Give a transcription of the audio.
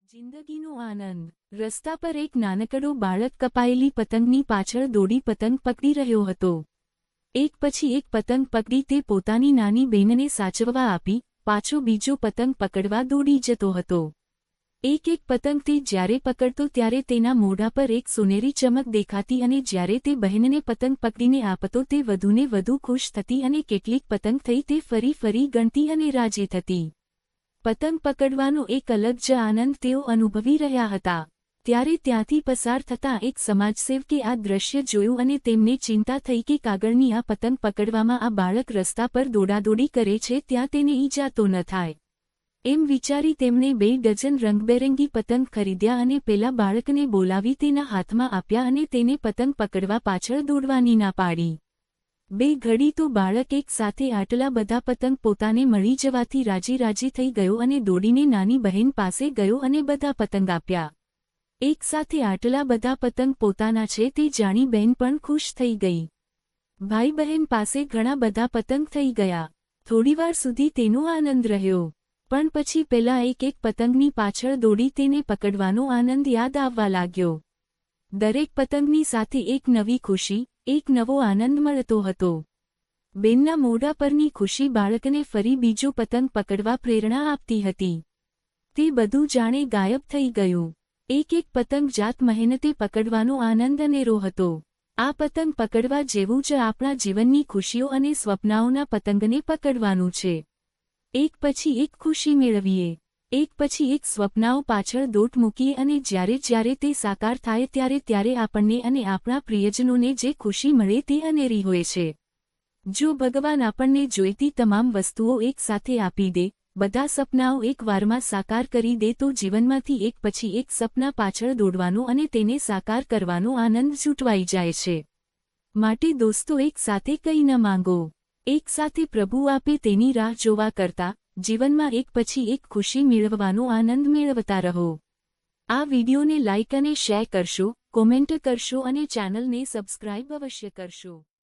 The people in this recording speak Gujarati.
જિંદગીનો આનંદ। રસ્તા પર એક નાનકડો બાળક કપાયેલી પતંગની પાછળ દોડી પતંગ પકડી રહ્યો હતો। એક પછી એક પતંગ પકડી તે પોતાની નાની બહેનને સાચવવા આપી પાછો બીજો પતંગ પકડવા દોડી જતો હતો। એક એક પતંગ તે જ્યારે પકડતો ત્યારે તેના મોઢા પર એક સોનેરી ચમક દેખાતી અને જ્યારે તે બહેનને પતંગ પકડીને આપતો તે વધુને વધુ ખુશ થતી અને કેટલીક પતંગ થઈ તે ફરી ફરી ગણતી અને રાજી થતી। પતંગ પકડવાનો એક અલગ જ આનંદ તેઓ અનુભવી રહ્યા હતા। ત્યારે ત્યાંથી પસાર થતા એક સમાજસેવકે આ દૃશ્ય જોયું અને તેમને ચિંતા થઈ કે કાગળની આ પતંગ પકડવામાં આ બાળક રસ્તા પર દોડાદોડી કરે છે ત્યાં તેને ઈજા તો ન થાય। એમ વિચારી તેમણે 2 ડઝન રંગબેરંગી પતંગ ખરીદ્યા અને પેલા બાળકને બોલાવી તેના હાથમાં આપ્યા અને તેને પતંગ પકડવા પાછળ દોડવાની ના પાડી। 2 ઘડી તો બાળક એક સાથે આટલા બધા પતંગ પોતાને મળી જવાથી રાજી થઈ ગયો અને દોડીને નાની બહેન પાસે ગયો અને બધા પતંગ આપ્યા। એક સાથે આટલા બધા પતંગ પોતાના છે તે જાણી બહેન પણ ખુશ થઈ ગઈ। ભાઈ બહેન પાસે ઘણા બધા પતંગ થઈ ગયા। થોડીવાર સુધી તેનો આનંદ રહ્યો પણ પછી પેલા એક પતંગની પાછળ દોડી તેને પકડવાનો આનંદ યાદ આવવા લાગ્યો। દરેક પતંગની સાથે એક નવી ખુશી એક નવો આનંદ મળતો હતો। બેનના મોઢા પરની ખુશી બાળકને ફરી બીજો પતંગ પકડવા પ્રેરણા આપતી હતી। તે બધું જાણે ગાયબ થઈ ગયું। એક પતંગ જાત મહેનતે પકડવાનો આનંદ અનેરો હતો। આ પતંગ પકડવા જેવું જ આપણા જીવનની ખુશીઓ અને સ્વપ્નાઓના પતંગને પકડવાનું છે। એક પછી એક ખુશી મેળવીએ એક પછી એક સ્વપ્નાઓ પાછળ દોટ મૂકીએ અને જ્યારે તે સાકાર થાય ત્યારે આપણને અને આપણા પ્રિયજનોને જે ખુશી મળે તે અનેરી હોય છે। જો ભગવાન આપણને જોઈતી તમામ વસ્તુઓ એક સાથે આપી દે બધા સપનાઓ એક વારમાં સાકાર કરી દે તો જીવનમાંથી એક પછી એક સપના પાછળ દોડવાનો અને તેને સાકાર કરવાનો આનંદ છૂટવાઈ જાય છે। માટે દોસ્તો એક સાથે કંઈ ન માંગો એક સાથે પ્રભુ આપે તેની રાહ જોવા કરતા જીવનમાં એક પછી એક ખુશી મેળવવાનો આનંદ મેળવતા રહો। આ વિડિયોને લાઇક અને શેર કરશો, કોમેન્ટ કરશો અને ચેનલને સબસ્ક્રાઇબ અવશ્ય કરશો।